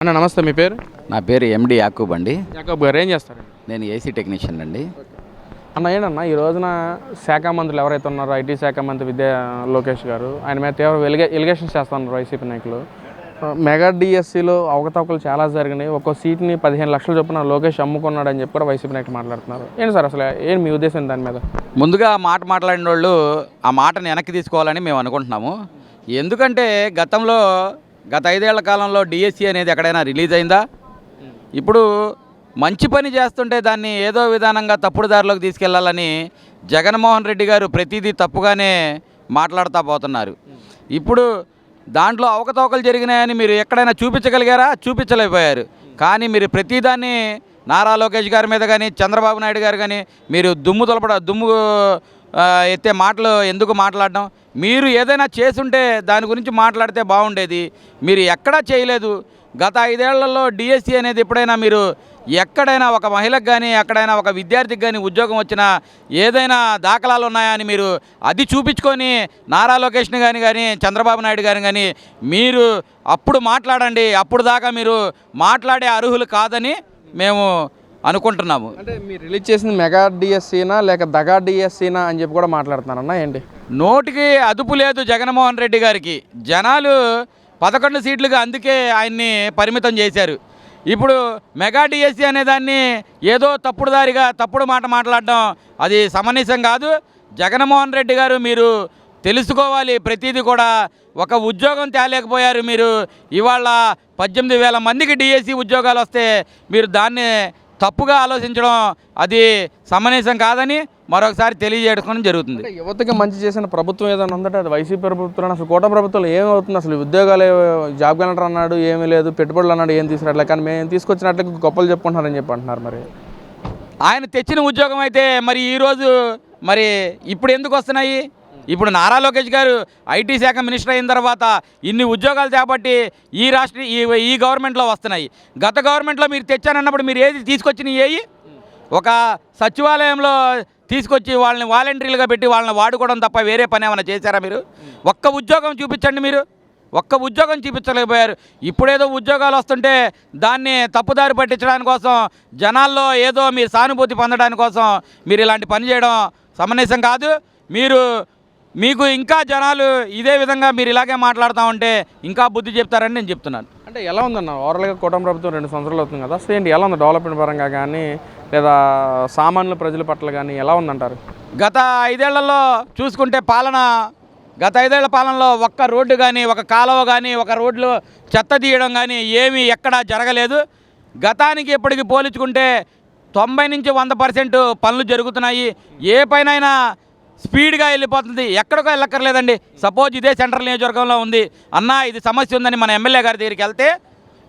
అన్న నమస్తే, మీ పేరు? నా పేరు ఎండి యాకూబ్ అండి. యాకూబ్ గారు ఏం చేస్తారు? నేను ఏసీ టెక్నీషియన్ అండి. అన్న ఏంటన్నా ఈ రోజున శాఖ మంత్రులు ఎవరైతే ఉన్నారో ఐటీ శాఖ మంత్రి లోకేష్ గారు ఆయన మీద తీవ్ర ఎలిగేషన్స్ చేస్తున్నారు వైసీపీ నాయకులు. మెగా డిఎస్సిలో అవకతవకలు చాలా జరిగినాయి, ఒక్కో సీట్ని 15 లక్షల చొప్పున లోకేష్ అమ్ముకున్నాడు అని చెప్పి కూడా వైసీపీ నాయకులు మాట్లాడుతున్నారు. ఏంటి సార్ అసలు ఏంటి మీ ఉద్దేశం దాని మీద? ముందుగా మాట్లాడిన వాళ్ళు ఆ మాటను వెనక్కి తీసుకోవాలని మేము అనుకుంటున్నాము. ఎందుకంటే గత 5 ఏళ్ల కాలంలో డిఎస్సి అనేది ఎక్కడైనా రిలీజ్ అయిందా? ఇప్పుడు మంచి పని చేస్తుంటే దాన్ని ఏదో విధానంగా తప్పుడు దారిలోకి తీసుకెళ్లాలని జగన్మోహన్ రెడ్డి గారు ప్రతిదీ తప్పుగానే మాట్లాడుతూ పోతున్నారు. ఇప్పుడు దాంట్లో అవకతవకలు జరిగినాయని మీరు ఎక్కడైనా చూపించగలిగారా? చూపించలేకపోయారు. కానీ మీరు ప్రతిదాన్ని నారా లోకేష్ గారి మీద కానీ చంద్రబాబు నాయుడు గారు కానీ మీరు దుమ్ము ఎత్తే మాటలు ఎందుకు మాట్లాడడం? మీరు ఏదైనా చేసుంటే దాని గురించి మాట్లాడితే బాగుండేది. మీరు ఎక్కడా చేయలేదు. గత 5 ఏళ్లలో డిఎస్సి అనేది ఎప్పుడైనా మీరు ఎక్కడైనా ఒక మహిళకు కానీ ఎక్కడైనా ఒక విద్యార్థికి కానీ ఉద్యోగం వచ్చినా ఏదైనా దాఖలాలు ఉన్నాయా అని మీరు అది చూపించుకొని నారా లోకేష్ని కానీ చంద్రబాబు నాయుడు గారిని కానీ మీరు అప్పుడు మాట్లాడండి. అప్పుడు దాకా మీరు మాట్లాడే అర్హులు కాదని మేము అనుకుంటున్నాము. అంటే మీరు రిలీజ్ చేసింది మెగా డిఎస్సీనా లేక దగా డిఎస్సీనా అని చెప్పి కూడా మాట్లాడుతున్నారన్నా ఏంటి? నోటికి అదుపు లేదు జగన్మోహన్ రెడ్డి గారికి. జనాలు 11 సీట్లుగా అందుకే ఆయన్ని పరిమితం చేశారు. ఇప్పుడు మెగా డిఎస్సి అనేదాన్ని ఏదో తప్పుడు మాట మాట్లాడడం అది సమనీసం కాదు. జగన్మోహన్ రెడ్డి గారు మీరు తెలుసుకోవాలి. ప్రతిదీ కూడా ఒక ఉద్యోగం తేలేకపోయారు మీరు. ఇవాళ 18,000 మందికి డిఎస్సి ఉద్యోగాలు వస్తే మీరు దాన్ని తప్పుగా ఆలోచించడం అది సమనీసం కాదని మరొకసారి తెలియజేయడం జరుగుతుంది. యువతకి మంచి చేసిన ప్రభుత్వం ఏదైనా ఉందంటే అది వైసీపీ ప్రభుత్వం. అసలు కూటమి ప్రభుత్వంలో ఏమవుతుంది? అసలు ఉద్యోగాలు జాబ్ క్యాలెండర్ అన్నాడు, ఏమీ లేదు. పెట్టుబడులు అన్నాడు, ఏం తీసుకురాట్లేదు. కానీ మేము తీసుకొచ్చినట్లు గొప్పలు చెప్పుకుంటున్నారని చెప్పి అంటున్నారు. మరి ఆయన తెచ్చిన ఉద్యోగం అయితే మరి ఈరోజు మరి ఇప్పుడు ఎందుకు వస్తున్నాయి? ఇప్పుడు నారా లోకేష్ గారు ఐటీ శాఖ మినిస్టర్ అయిన తర్వాత ఇన్ని ఉద్యోగాలు చేపట్టి ఈ గవర్నమెంట్లో వస్తున్నాయి. గత గవర్నమెంట్లో మీరు తెచ్చానన్నప్పుడు మీరు ఏది తీసుకొచ్చినాయి? ఒక సచివాలయంలో తీసుకొచ్చి వాళ్ళని వాలంటీర్లుగా పెట్టి వాళ్ళని వాడుకోవడం తప్ప వేరే పని ఏమైనా చేశారా మీరు? ఒక్క ఉద్యోగం చూపించండి. మీరు ఒక్క ఉద్యోగం చూపించలేకపోయారు. ఇప్పుడేదో ఉద్యోగాలు వస్తుంటే దాన్ని తప్పుదారి పట్టించడానికి కోసం జనాల్లో ఏదో మీరు సానుభూతి పొందడానికి కోసం మీరు ఇలాంటి పని చేయడం సమనీసం కాదు. మీకు ఇంకా జనాలు ఇదే విధంగా మీరు ఇలాగే మాట్లాడుతూ ఉంటే ఇంకా బుద్ధి చెప్తారని నేను చెప్తున్నాను. అంటే ఎలా ఉందన్న ఓవరాల్గా కూటమి ప్రభుత్వం 2 సంవత్సరాలు అవుతుంది కదా, సో ఏంటి ఎలా ఉంది డెవలప్మెంట్ పరంగా కానీ లేదా సామాన్యుల ప్రజల పట్ల కానీ ఎలా ఉందంటారు? గత 5 ఏళ్లలో చూసుకుంటే గత 5 ఏళ్ల పాలనలో ఒక్క రోడ్డు కానీ ఒక కాలువ కానీ ఒక రోడ్లు చెత్త తీయడం కానీ ఏమీ ఎక్కడా జరగలేదు. గతానికి ఎప్పటికి పోల్చుకుంటే 90 నుంచి 100% పనులు జరుగుతున్నాయి. ఏ పైనైనా స్పీడ్గా వెళ్ళిపోతుంది. ఎక్కడికో వెళ్ళక్కర్లేదండి. సపోజ్ ఇదే సెంట్రల్ నియోజకవర్గంలో ఉంది అన్నా, ఇది సమస్య ఉందని మన ఎమ్మెల్యే గారి దగ్గరికి వెళ్తే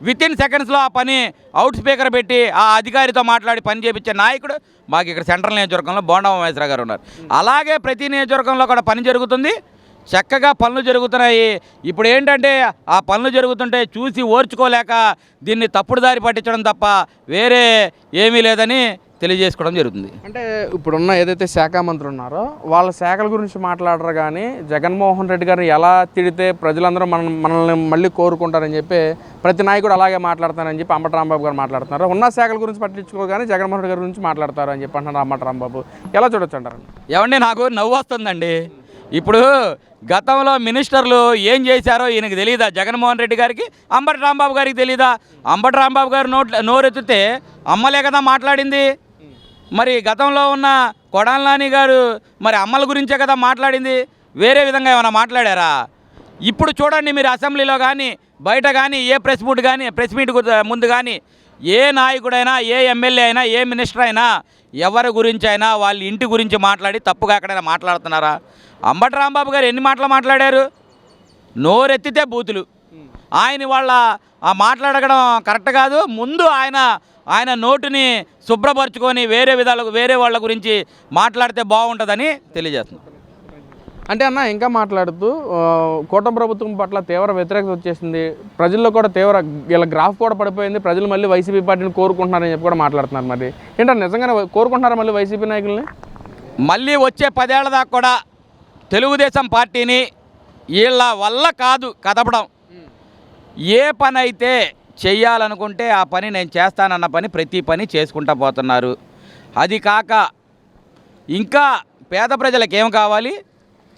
వితిన్ సెకండ్స్లో ఆ పని అవుట్ స్పీకర్ పెట్టి ఆ అధికారితో మాట్లాడి పని చేయించే నాయకుడు మాకు ఇక్కడ సెంట్రల్ నియోజకవర్గంలో బోండా ఉమేశ్వరరావు గారు ఉన్నారు. అలాగే ప్రతి నియోజకవర్గంలో కూడా పని జరుగుతుంది, చక్కగా పనులు జరుగుతున్నాయి. ఇప్పుడు ఏంటంటే ఆ పనులు జరుగుతుంటే చూసి ఓర్చుకోలేక దీన్ని తప్పుడు దారి పట్టించడం తప్ప వేరే ఏమీ లేదని తెలియజేసుకోవడం జరుగుతుంది. అంటే ఇప్పుడున్న ఏదైతే శాఖ మంత్రులు ఉన్నారో వాళ్ళ శాఖల గురించి మాట్లాడరు, కానీ జగన్మోహన్ రెడ్డి గారిని ఎలా తిడితే ప్రజలందరూ మనల్ని మళ్ళీ కోరుకుంటారని చెప్పి ప్రతి నాయకుడు అలాగే మాట్లాడతారని చెప్పి అంబటి రాంబాబు గారు మాట్లాడుతున్నారు. ఉన్న శాఖల గురించి పట్టించుకో కానీ జగన్మోహన్ రెడ్డి గారి గురించి మాట్లాడతారు అని చెప్పి అంటున్నారు అంబటి రాంబాబు. ఎలా చూడొచ్చు అంటారు? ఏమండి, నాకు నవ్వు వస్తుందండి. ఇప్పుడు గతంలో మినిస్టర్లు ఏం చేశారో ఈయనకి తెలియదా? జగన్మోహన్ రెడ్డి గారికి, అంబటి రాంబాబు గారికి తెలియదా? అంబటి రాంబాబు గారు నోరెత్తితే అమ్మలే కదా మాట్లాడింది. మరి గతంలో ఉన్న కొడాలి నాని గారు మరి అమ్మల గురించే కదా మాట్లాడింది. వేరే విధంగా ఏమైనా మాట్లాడారా? ఇప్పుడు చూడండి, మీరు అసెంబ్లీలో కానీ బయట కానీ ఏ ప్రెస్ మీట్ ముందు కానీ ఏ నాయకుడైనా ఏ ఎమ్మెల్యే అయినా ఏ మినిస్టర్ అయినా ఎవరి గురించి అయినా వాళ్ళ ఇంటి గురించి మాట్లాడి తప్పుగా ఎక్కడైనా మాట్లాడుతున్నారా? అంబటి రాంబాబు గారు ఎన్ని మాటలు మాట్లాడారు? నోరెత్తితే బూతులు. వాళ్ళ ఆ మాట్లాడడం కరెక్ట్ కాదు. ముందు ఆయన నోటిని శుభ్రపరచుకొని వేరే వాళ్ళ గురించి మాట్లాడితే బాగుంటుందని తెలియజేస్తున్నాను. అంటే అన్న ఇంకా మాట్లాడుతూ కూటమి ప్రభుత్వం పట్ల తీవ్ర వ్యతిరేకత వచ్చేసింది, ప్రజల్లో కూడా వీళ్ళ గ్రాఫ్ కూడా పడిపోయింది, ప్రజలు మళ్ళీ వైసీపీ పార్టీని కోరుకుంటున్నారని చెప్పి కూడా మాట్లాడుతున్నారు. మరి ఏంటంటే నిజంగానే కోరుకుంటున్నారా మళ్ళీ వైసీపీ నాయకుల్ని? మళ్ళీ వచ్చే 10 ఏళ్ల దాకా కూడా తెలుగుదేశం పార్టీని వీళ్ళ వల్ల కాదు కదపడం. ఏ పని అయితే చెయ్యాలనుకుంటే ఆ పని నేను చేస్తానన్న పని ప్రతి పని చేసుకుంటూ పోతున్నారు. అది కాక ఇంకా పేద ప్రజలకు ఏం కావాలి,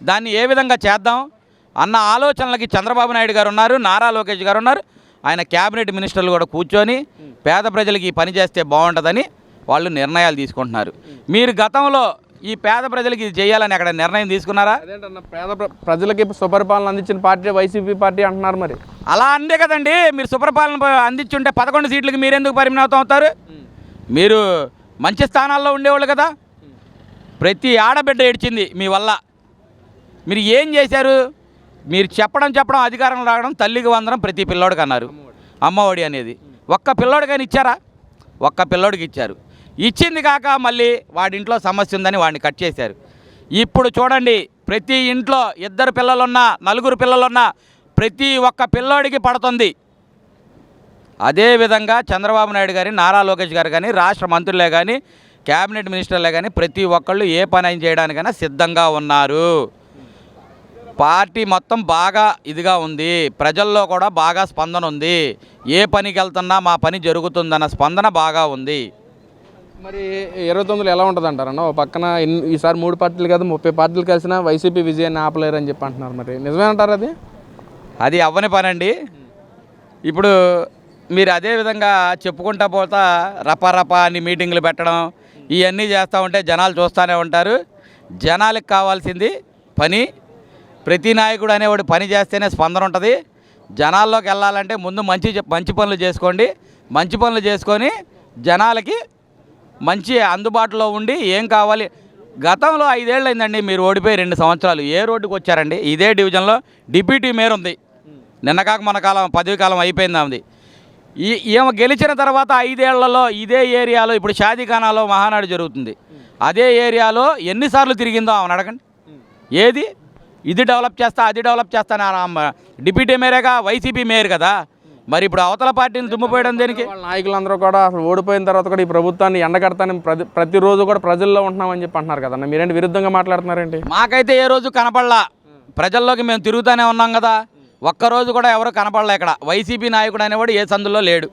దాన్ని ఏ విధంగా చేద్దాం అన్న ఆలోచనలకి చంద్రబాబు నాయుడు గారు ఉన్నారు, నారా లోకేష్ గారు ఉన్నారు. ఆయన క్యాబినెట్ మినిస్టర్లు కూడా కూర్చొని పేద ప్రజలకి ఈ పని చేస్తే బాగుంటుందని వాళ్ళు నిర్ణయాలు తీసుకుంటున్నారు. మీరు గతంలో ఈ పేద ప్రజలకి ఇది చేయాలని అక్కడ నిర్ణయం తీసుకున్నారా? అదేంటన్న ప్రజలకి సుపరిపాలన అందించిన పార్టీ వైసీపీ పార్టీ అంటున్నారు. మరి అలా అందే కదండి, మీరు సుపరిపాలన అందించుంటే 11 సీట్లకి మీరెందుకు పరిమితం అవుతారు? మీరు మంచి స్థానాల్లో ఉండేవాళ్ళు కదా. ప్రతి ఆడబిడ్డ ఏడ్చింది మీ వల్ల. మీరు ఏం చేశారు? మీరు చెప్పడం అధికారంలో రావడం, తల్లికి వందనం ప్రతి పిల్లోడికి అన్నారు, అమ్మఒడి అనేది. ఒక్క పిల్లోడికైనా ఇచ్చారా? ఒక్క పిల్లోడికి ఇచ్చారు. ఇచ్చింది కాక మళ్ళీ వాడి ఇంట్లో సమస్య ఉందని వాడిని కట్ చేశారు. ఇప్పుడు చూడండి, ప్రతి ఇంట్లో 2 పిల్లలున్నా 4 పిల్లలున్నా ప్రతి ఒక్క పిల్లోడికి పడుతుంది. అదేవిధంగా చంద్రబాబు నాయుడు గారి, నారా లోకేష్ గారు కానీ, రాష్ట్ర మంత్రులే కానీ, క్యాబినెట్ మినిస్టర్లే కానీ ప్రతి ఒక్కళ్ళు ఏ పని అయినా చేయడానికైనా సిద్ధంగా ఉన్నారు. పార్టీ మొత్తం బాగా ఇదిగా ఉంది, ప్రజల్లో కూడా బాగా స్పందన ఉంది. ఏ పనికి వెళ్తున్నా మా పని జరుగుతుందన్న స్పందన బాగా ఉంది. మరి 29 ఎలా ఉంటుంది అంటారన్న? ఓ పక్కన ఈసారి 3 పార్టీలు కాదు 30 పార్టీలు కలిసినా వైసీపీ విజయాన్ని ఆపలేరు అని చెప్పి అంటున్నారు. మరి నిజమేనంటారు అది? అది అవ్వని పని అండి. ఇప్పుడు మీరు అదే విధంగా చెప్పుకుంటా పోతా రపా అని మీటింగ్లు పెట్టడం ఇవన్నీ చేస్తూ ఉంటే జనాలు చూస్తూనే ఉంటారు. జనాలకు కావాల్సింది పని. ప్రతి నాయకుడు అనేవాడు పని చేస్తేనే స్పందన ఉంటుంది. జనాల్లోకి వెళ్ళాలంటే ముందు మంచి పనులు చేసుకోండి. మంచి పనులు చేసుకొని జనాలకి మంచి అందుబాటులో ఉండి ఏం కావాలి. గతంలో 5 ఏళ్ళు అయిందండి మీరు ఓడిపోయి 2 సంవత్సరాలు. ఏ రోడ్డుకు వచ్చారండి? ఇదే డివిజన్లో డిప్యూటీ మేయర్ ఉంది. నిన్న కాక మన కాలం పదవి కాలం అయిపోయింది ఆమెది. ఈమె గెలిచిన తర్వాత 5 ఏళ్లలో ఇదే ఏరియాలో ఇప్పుడు షాదీఖానాలో మహానాడు జరుగుతుంది. అదే ఏరియాలో ఎన్నిసార్లు తిరిగిందో ఆమెను అడగండి. ఏది ఇది డెవలప్ చేస్తా, అది డెవలప్ చేస్తాను. డిప్యూటీ మేయరేగా, వైసీపీ మేయర్ కదా. మరి ఇప్పుడు అవతల పార్టీని దుమ్ముపోయడం దేనికి? వాళ్ళ నాయకులందరూ కూడా అసలు ఓడిపోయిన తర్వాత కూడా ఈ ప్రభుత్వాన్ని ఎండగడతానని ప్రతిరోజు కూడా ప్రజల్లో ఉంటున్నామని చెప్పి అంటున్నారు కదన్న. మీరేంటి విరుద్ధంగా మాట్లాడుతున్నారేంటి? మాకైతే ఏ రోజు కనపడలా. ప్రజల్లోకి మేము తిరుగుతూనే ఉన్నాం కదా. ఒక్కరోజు కూడా ఎవరు కనపడలే ఇక్కడ. వైసీపీ నాయకుడు అనేవాడు ఏ సందులో లేడు.